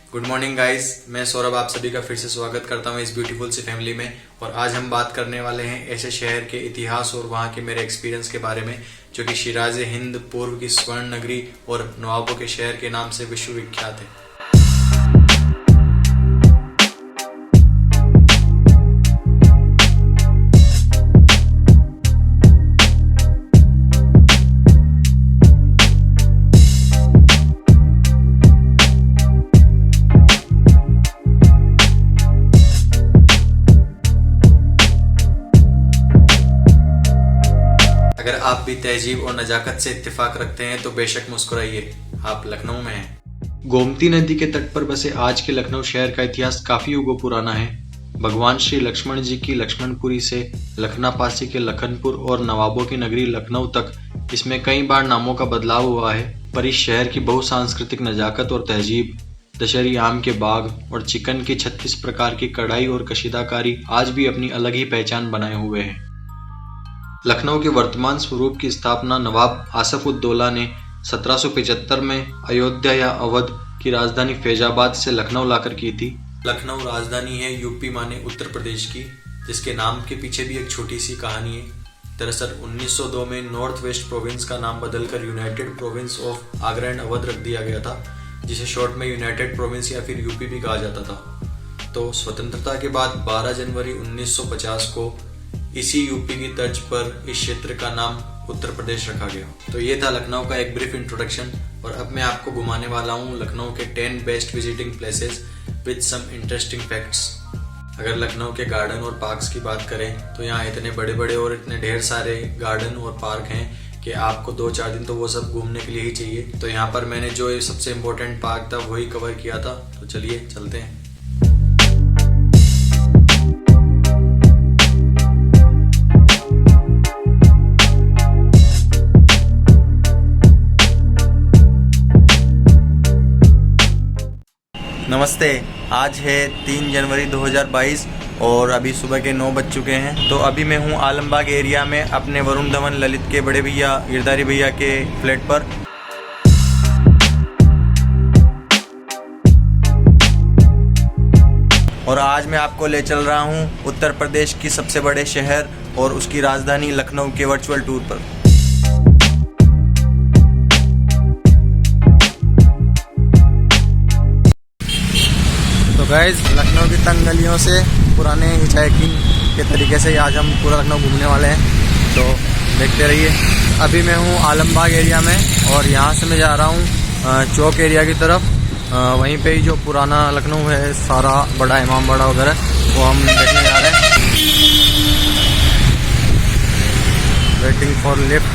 Good morning guys, मैं सौरभ आप सभी का फिर से स्वागत करता हूं इस ब्यूटीफुल सी फैमिली में। और आज हम बात करने वाले हैं ऐसे शहर के इतिहास और वहां के मेरे एक्सपीरियंस के बारे में जो कि शिराज हिंद, पूर्व की स्वर्ण नगरी और नवाबों के शहर के नाम से विश्व विख्यात है। अगर आप भी तहजीब और नजाकत से इत्तेफाक रखते हैं तो बेशक मुस्कुराइए, आप लखनऊ में हैं। गोमती नदी के तट पर बसे आज के लखनऊ शहर का इतिहास काफी युगों पुराना है। भगवान श्री लक्ष्मण जी की लक्ष्मणपुरी से लखनापासी के लखनपुर और नवाबों की नगरी लखनऊ तक इसमें कई बार नामों का बदलाव हुआ है, पर इस शहर की बहुसांस्कृतिक नजाकत और तहजीब, दशहरी आम के बाग और चिकन की 36 प्रकार की कढ़ाई और कशीदाकारी आज भी अपनी अलग ही पहचान बनाए हुए है। लखनऊ के वर्तमान स्वरूप की स्थापना नवाब आसफउद्दौला ने 1775 में अयोध्या या अवध की राजधानी फैजाबाद से लखनऊ लाकर की थी। लखनऊ राजधानी है यूपी माने उत्तर प्रदेश की, जिसके नाम के पीछे भी एक छोटी सी कहानी है। दरअसल 1902 में नॉर्थ वेस्ट प्रोविंस का नाम बदलकर United province of Agra and Awadh रख दिया गया था, जिसे शॉर्ट में यूनाइटेड प्रोविंस या फिर यूपी भी कहा जाता था। तो स्वतंत्रता के बाद 12 जनवरी 1950 को इसी यूपी की तर्ज पर इस क्षेत्र का नाम उत्तर प्रदेश रखा गया। तो ये था लखनऊ का एक ब्रीफ इंट्रोडक्शन, और अब मैं आपको घुमाने वाला हूँ लखनऊ के 10 best visiting places with some interesting facts. अगर लखनऊ के गार्डन और पार्क्स की बात करें तो यहाँ इतने बड़े बड़े और इतने ढेर सारे गार्डन और पार्क हैं कि आपको 2-4 दिन तो वो सब घूमने के लिए ही चाहिए। तो यहाँ पर मैंने जो सबसे इम्पोर्टेंट पार्क था वही कवर किया था, तो चलिए चलते हैं। नमस्ते, आज है 3 जनवरी 2022 और अभी सुबह के 9 बज चुके हैं। तो अभी मैं हूँ आलमबाग एरिया में अपने वरुण धवन ललित के बड़े भैया गिरधारी भैया के फ्लैट पर। और आज मैं आपको ले चल रहा हूँ उत्तर प्रदेश की सबसे बड़े शहर और उसकी राजधानी लखनऊ के वर्चुअल टूर पर। गाइस, लखनऊ की तंग गलियों से पुराने हिचहाइकिंग के तरीके से आज हम पूरा लखनऊ घूमने वाले हैं, तो देखते रहिए। अभी मैं हूँ आलमबाग एरिया में और यहाँ से मैं जा रहा हूँ चौक एरिया की तरफ। वहीं पे ही जो पुराना लखनऊ है, सारा बड़ा इमाम बाड़ा वगैरह, वो हम देखने जा रहे हैं। Waiting for lift.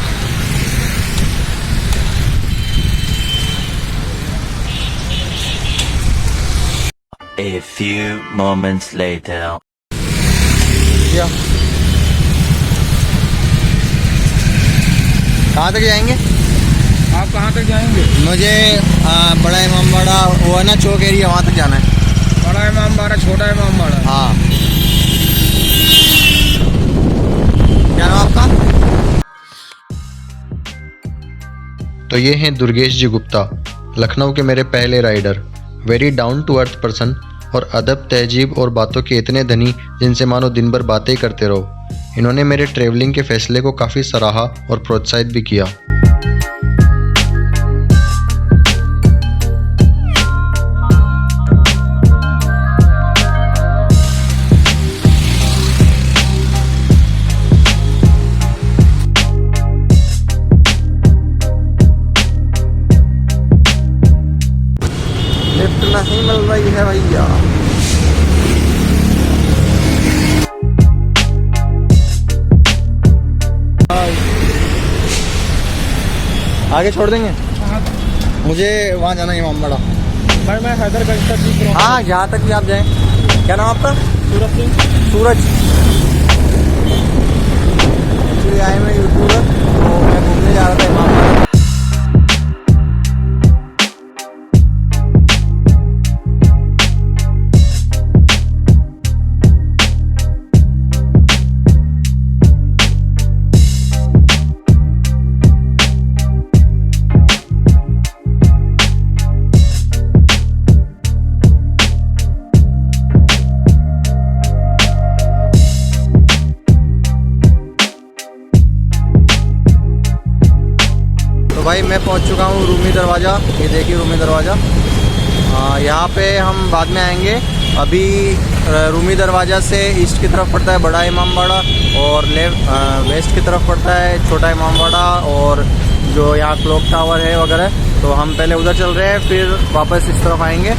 A few moments later. कहाँ तक जाएंगे? आप कहाँ तक जाएंगे? मुझे बड़ा इमाम बाड़ा, वो है ना चौक एरिया, वहाँ तक जाना है। बड़ा इमाम बाड़ा, छोटा इमाम बाड़ा। हाँ, क्या नाम आपका? तो ये हैं दुर्गेश जी गुप्ता, लखनऊ के मेरे पहले rider. Very down to earth person और अदब, तहजीब और बातों के इतने धनी जिनसे मानो दिन भर बातें ही करते रहो। इन्होंने मेरे ट्रैवलिंग के फैसले को काफ़ी सराहा और प्रोत्साहित भी किया। लिफ्ट नहीं मिल रही है भैया। आगे छोड़ देंगे, मुझे वहाँ जाना है इमाम बाड़ा। भाई मैं हैदरगंज तक भी। हाँ, जहाँ तक भी आप जाएं। क्या नाम आपका? सूरज सिंह। सूरज। एक्चुअली आए मैं यूट्यूबर, तो मैं घूमने जा रहा था इमाम बाड़ा। मैं पहुंच चुका हूं रूमी दरवाज़ा। ये देखिए रूमी दरवाज़ा। यहाँ पे हम बाद में आएंगे। अभी रूमी दरवाज़ा से ईस्ट की तरफ पड़ता है बड़ा इमामबाड़ा और वेस्ट की तरफ पड़ता है छोटा इमामबाड़ा और जो यहाँ क्लॉक टावर है वगैरह। तो हम पहले उधर चल रहे हैं, फिर वापस इस तरफ आएंगे।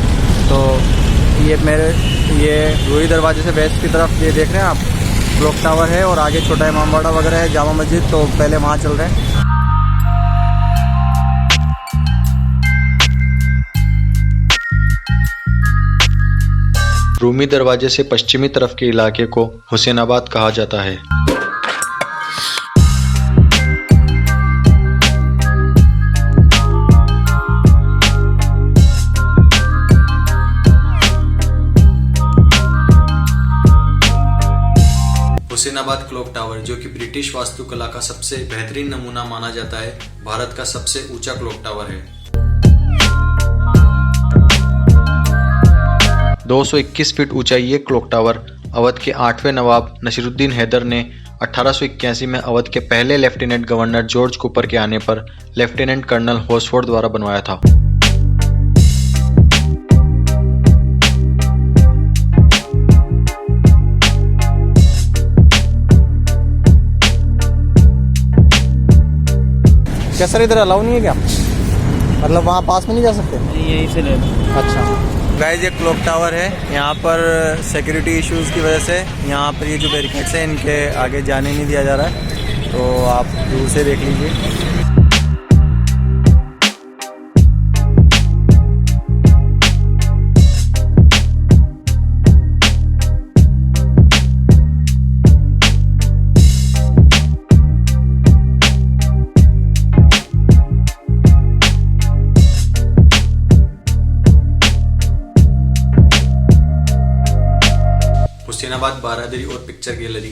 तो ये रूमी दरवाजे से वेस्ट की तरफ ये देख रहे हैं आप, क्लॉक टावर है और आगे छोटा इमामबाड़ा वगैरह है, जामा मस्जिद। तो पहले वहाँ चल रहे हैं। रूमी दरवाजे से पश्चिमी तरफ के इलाके को हुसैनाबाद कहा जाता है। हुसैनाबाद क्लॉक टावर, जो कि ब्रिटिश वास्तुकला का सबसे बेहतरीन नमूना माना जाता है, भारत का सबसे ऊंचा क्लॉक टावर है। 221 फीट ऊंचाई ये क्लॉक टावर अवध के 8वें नवाब नसीरुद्दीन हैदर ने 1881 में अवध के पहले लेफ्टिनेंट गवर्नर जॉर्ज कूपर के आने पर लेफ्टिनेंट कर्नल हॉसफोर्ड द्वारा बनवाया था। क्या सर इधर अलाउ नहीं है क्या? मतलब वहाँ पास में नहीं जा सकते? यहीं से ले लो। अच्छा गाइस, ये क्लॉक टावर है। यहाँ पर सिक्योरिटी इश्यूज़ की वजह से यहाँ पर ये जो बैरिकेड्स हैं इनके आगे जाने नहीं दिया जा रहा है। तो आप दूर से देख लीजिए। हुसैनाबाद बारादरी और पिक्चर गैलरी,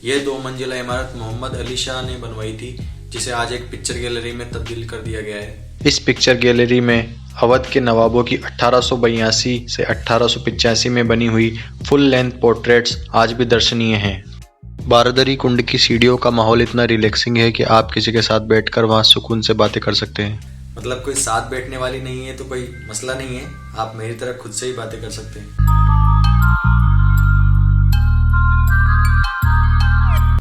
ये 2 मंजिला इमारत मोहम्मद अली शाह ने बनवाई थी, जिसे आज एक पिक्चर गैलरी में तब्दील कर दिया गया है। इस पिक्चर गैलरी में अवध के नवाबों की 1882 से 1885 में बनी हुई फुल लेंथ पोर्ट्रेट्स आज भी दर्शनीय हैं। बारादरी कुंड की सीढ़ियों का माहौल इतना रिलैक्सिंग है कि आप किसी के साथ बैठकर वहां सुकून से बातें कर सकते हैं। मतलब कोई साथ बैठने वाली नहीं है तो कोई मसला नहीं है, आप मेरी तरह खुद से ही बातें कर सकते हैं।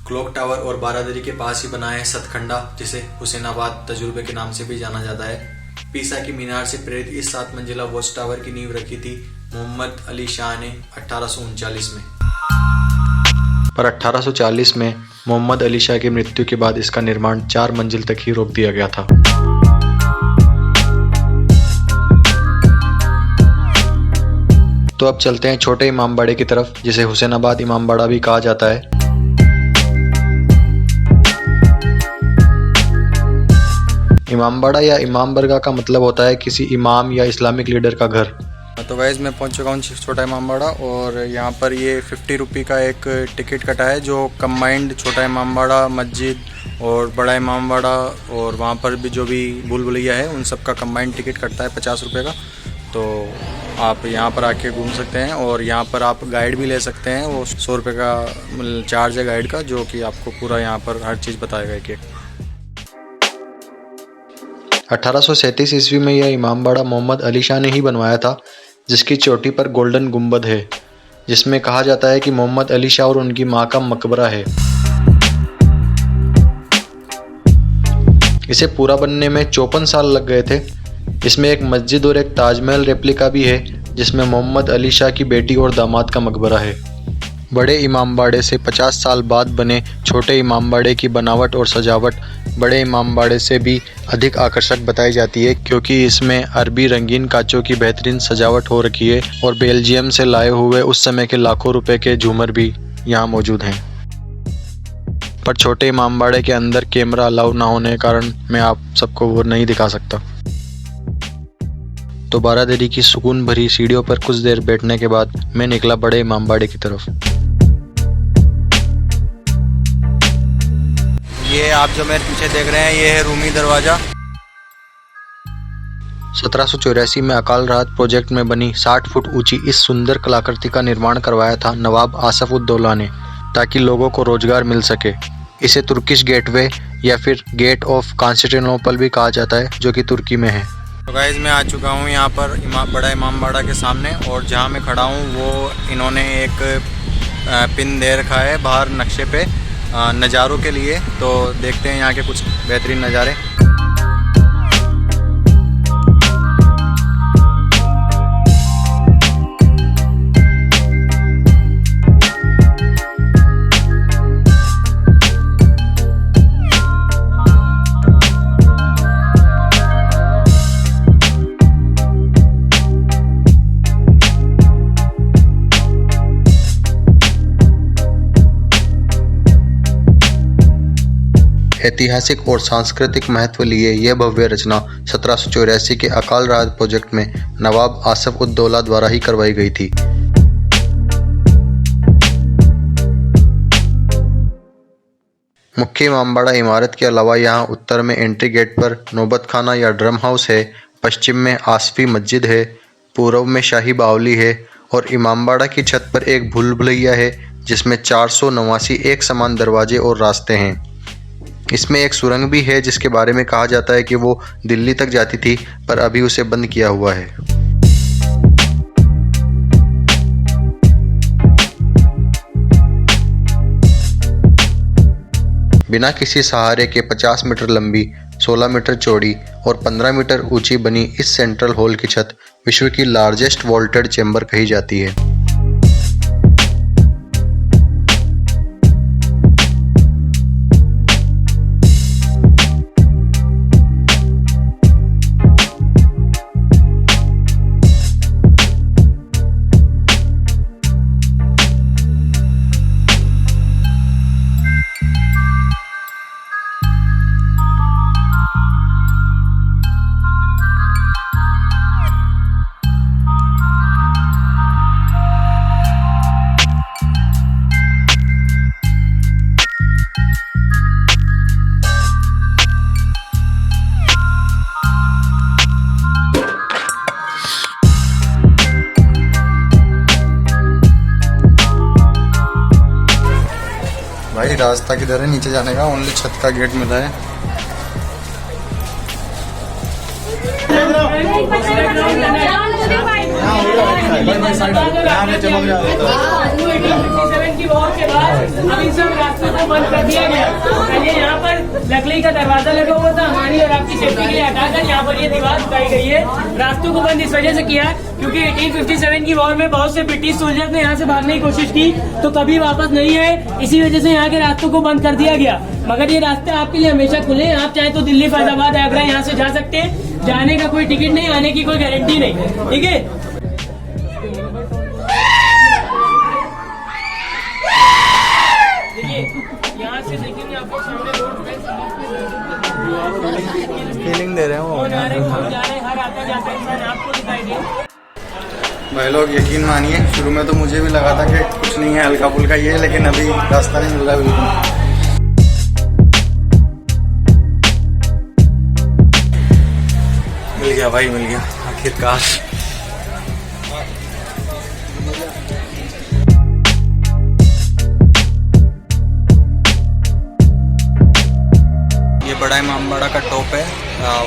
क्लॉक टावर और बारादरी के पास ही बना है सतखंडा, जिसे हुसैनाबाद तजुर्बे के नाम से भी जाना जाता है। पीसा की मीनार से प्रेरित इस 7 मंजिला वॉच टावर की नींव रखी थी मोहम्मद अली शाह ने 1839 में। पर 1840 में मोहम्मद अली शाह की मृत्यु के बाद इसका निर्माण 4 मंजिल तक ही रोक दिया गया था। तो अब चलते हैं छोटे इमामबाड़े की तरफ, जिसे हुसैनाबाद इमामबाड़ा भी कहा जाता है। इमामबाड़ा या इमाम बरगाह का मतलब होता है किसी इमाम या इस्लामिक लीडर का घर। तो गाइस, मैं पहुंच चुका हूँ छोटा इमामबाड़ा और यहाँ पर ये 50 रुपये का एक टिकट कटा है, जो कंबाइंड छोटा इमामबाड़ा, मस्जिद और बड़ा इमामबाड़ा और वहाँ पर भी जो भी भूल भुलैया है उन सब का कंबाइंड टिकट कटता है 50 रुपये का। तो आप यहाँ पर आके घूम सकते हैं और यहाँ पर आप गाइड भी ले सकते हैं। वो 100 रुपये का चार्ज है गाइड का, जो कि आपको पूरा यहाँ पर हर चीज़ बताएगा एक एक। 1837 ईस्वी में यह इमामबाड़ा मोहम्मद अली शाह ने ही बनवाया था, जिसकी चोटी पर गोल्डन गुंबद है, जिसमें कहा जाता है कि मोहम्मद अली शाह और उनकी मां का मकबरा है। इसे पूरा बनने में 54 साल लग गए थे। इसमें एक मस्जिद और एक ताजमहल रेप्लिका भी है, जिसमें मोहम्मद अली शाह की बेटी और दामाद का मकबरा है। बड़े इमामबाड़े से 50 साल बाद बने छोटे इमामबाड़े की बनावट और सजावट बड़े इमामबाड़े से भी अधिक आकर्षक बताई जाती है, क्योंकि इसमें अरबी रंगीन कांचों की बेहतरीन सजावट हो रखी है और बेल्जियम से लाए हुए उस समय के लाखों रुपए के झूमर भी यहाँ मौजूद हैं। पर छोटे इमामबाड़े के अंदर कैमरा अलाउ ना होने के कारण मैं आप सबको वो नहीं दिखा सकता। तो बारादरी की सुकून भरी सीढ़ियों पर कुछ देर बैठने के बाद मैं निकला बड़े इमामबाड़े की तरफ। ये आप जो मेरे पीछे देख रहे हैं, ये है रूमी दरवाजा। 1784 में अकाल राहत प्रोजेक्ट में बनी 60 फुट ऊंची इस सुंदर कलाकृति का निर्माण करवाया था नवाब आसफ उद दौला ने, ताकि लोगों को रोजगार मिल सके। इसे तुर्किश गेटवे या फिर गेट ऑफ कॉन्स्टेंटिनोपल भी कहा जाता है, जो कि तुर्की में है। तो गाइस मैं आ चुका हूँ यहाँ पर बड़ा इमामबाड़ा के सामने, और जहाँ मैं खड़ा हूँ वो इन्होंने एक पिन दे रखा है बाहर नक्शे पे नज़ारों के लिए। तो देखते हैं यहाँ के कुछ बेहतरीन नज़ारे। ऐतिहासिक और सांस्कृतिक महत्व लिए यह भव्य रचना 1784 के अकाल राज प्रोजेक्ट में नवाब आसफ उद दौला द्वारा ही करवाई गई थी। मुख्य इमामबाड़ा इमारत के अलावा यहाँ उत्तर में एंट्री गेट पर नौबत खाना या ड्रम हाउस है, पश्चिम में आसफी मस्जिद है, पूर्व में शाही बावली है, और इमामबाड़ा की छत पर एक भूल भुलैया है जिसमें 489 एक समान दरवाजे और रास्ते हैं। इसमें एक सुरंग भी है जिसके बारे में कहा जाता है कि वो दिल्ली तक जाती थी, पर अभी उसे बंद किया हुआ है। बिना किसी सहारे के 50 मीटर लंबी, 16 मीटर चौड़ी और 15 मीटर ऊंची बनी इस सेंट्रल हॉल की छत विश्व की लार्जेस्ट वॉल्टेड चेंबर कही जाती है। भाई रास्ता किधर है नीचे जाने का? ओनली छत का गेट मिला है। यहाँ पर लकड़ी का दरवाजा लगा हुआ था, हमारी और आपकी सेफ्टी के लिए हटाकर यहाँ पर ये दीवार उठाई गई है। रास्तों को बंद इस वजह से किया क्योंकि 1857 की वॉर में बहुत से ब्रिटिश सोल्जर्स ने यहाँ से भागने की कोशिश की तो कभी वापस नहीं आए, इसी वजह से यहाँ के रास्तों को बंद कर दिया गया। मगर ये रास्ते आपके लिए हमेशा खुले हैं, आप चाहे तो दिल्ली, फैजाबाद, आगरा यहाँ से जा सकते हैं। जाने का कोई टिकट नहीं, आने की कोई गारंटी नहीं, ठीक है। देखिए यहाँ से देखेंगे आपको सामने रोड फीलिंग दे रहे हो हर आता जाता इंसान आपको दिखाई दे। भाई लोग यकीन मानिए, शुरू में तो मुझे भी लगा था कि कुछ नहीं है, हल्का फुल्का ये है, लेकिन अभी रास्ता नहीं मिल रहा बिल्कुल। मिल गया भाई, मिल गया आखिरकार। ये बड़ा इमामबाड़ा का टॉप है,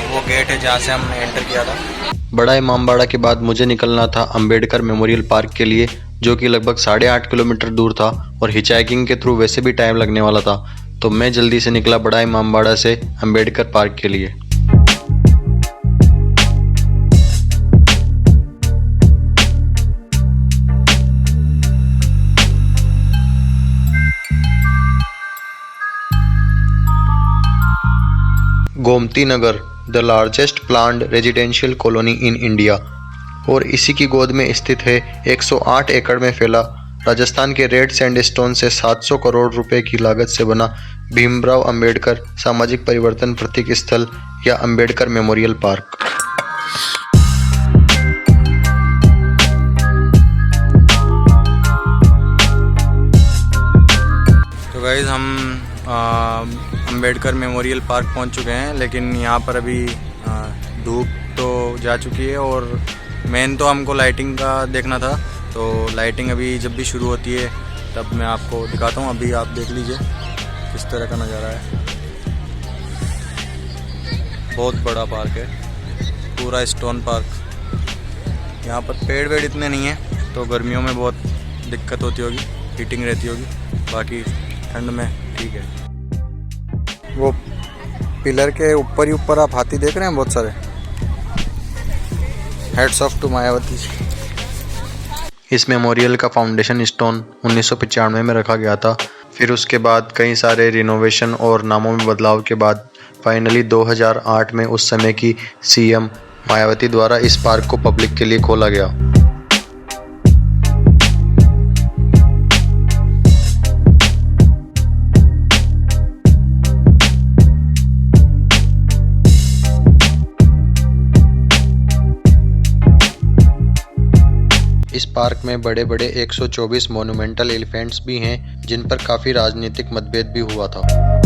वो गेट है जहाँ से हमने एंटर किया था। बड़ा इमामबाड़ा के बाद मुझे निकलना था अंबेडकर मेमोरियल पार्क के लिए, जो कि लगभग 8.5 किलोमीटर दूर था और हिचाइकिंग के थ्रू वैसे भी टाइम लगने वाला था। तो मैं जल्दी से निकला बड़ा इमामबाड़ा से अंबेडकर पार्क के लिए। Gomti Nagar the largest planned residential colony in India, और इसी की गोद में स्थित है 108 एकड़ में फैला राजस्थान के रेड सैंडस्टोन से 700 करोड़ रुपए की लागत से बना भीमराव अंबेडकर सामाजिक परिवर्तन प्रतीक स्थल या अंबेडकर मेमोरियल पार्क। तो गाइस हम अंबेडकर मेमोरियल पार्क पहुंच चुके हैं, लेकिन यहाँ पर अभी धूप तो जा चुकी है और मेन तो हमको लाइटिंग का देखना था। तो लाइटिंग अभी जब भी शुरू होती है तब मैं आपको दिखाता हूँ। अभी आप देख लीजिए किस तरह का नज़ारा है। बहुत बड़ा पार्क है, पूरा स्टोन पार्क। यहाँ पर पेड़ वेड़ इतने नहीं हैं तो गर्मियों में बहुत दिक्कत होती होगी, हीटिंग रहती होगी, बाकी ठंड में ठीक है। वो पिलर के ऊपर ही ऊपर आप हाथी देख रहे हैं बहुत सारे। Hats off to Mayawati. इस मेमोरियल का फाउंडेशन स्टोन 1995 में रखा गया था। फिर उसके बाद कई सारे रिनोवेशन और नामों में बदलाव के बाद फाइनली 2008 में उस समय की सीएम मायावती द्वारा इस पार्क को पब्लिक के लिए खोला गया। इस पार्क में बड़े बड़े 124 मोन्यूमेंटल एलिफेंट्स भी हैं, जिन पर काफी राजनीतिक मतभेद भी हुआ था।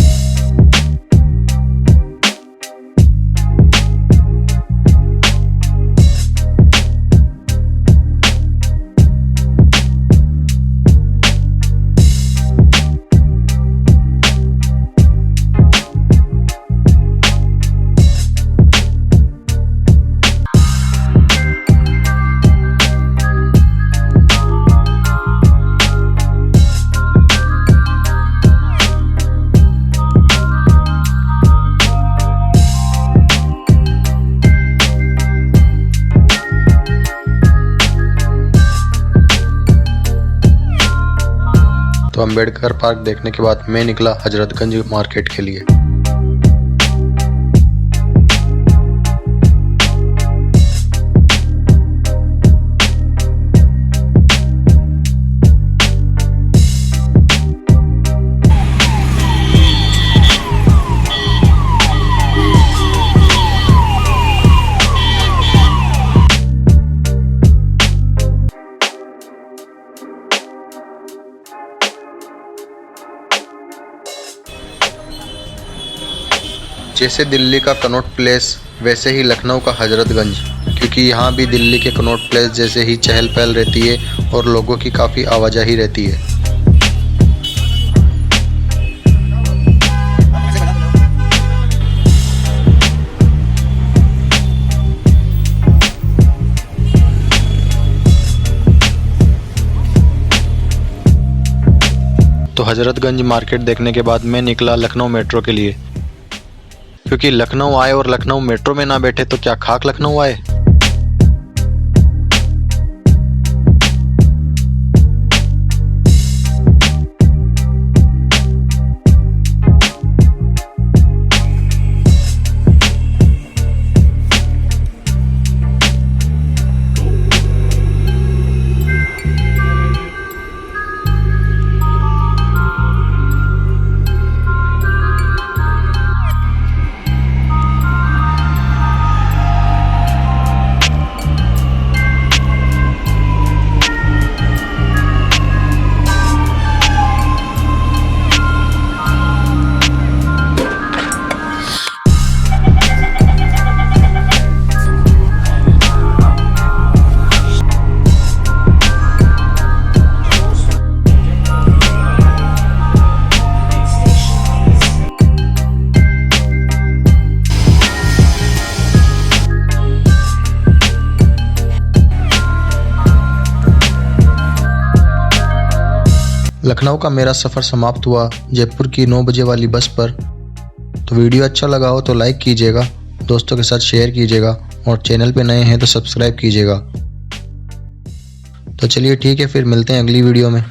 तो अंबेडकर पार्क देखने के बाद मैं निकला हजरतगंज मार्केट के लिए। जैसे दिल्ली का कनॉट प्लेस वैसे ही लखनऊ का हजरतगंज, क्योंकि यहाँ भी दिल्ली के कनॉट प्लेस जैसे ही चहल पहल रहती है और लोगों की काफ़ी आवाजाही रहती है। तो हजरतगंज मार्केट देखने के बाद मैं निकला लखनऊ मेट्रो के लिए, क्योंकि लखनऊ आए और लखनऊ मेट्रो में ना बैठे तो क्या खाक लखनऊ आए। लखनऊ का मेरा सफ़र समाप्त हुआ जयपुर की 9 बजे वाली बस पर। तो वीडियो अच्छा लगा हो तो लाइक कीजिएगा, दोस्तों के साथ शेयर कीजिएगा और चैनल पे नए हैं तो सब्सक्राइब कीजिएगा। तो चलिए ठीक है, फिर मिलते हैं अगली वीडियो में।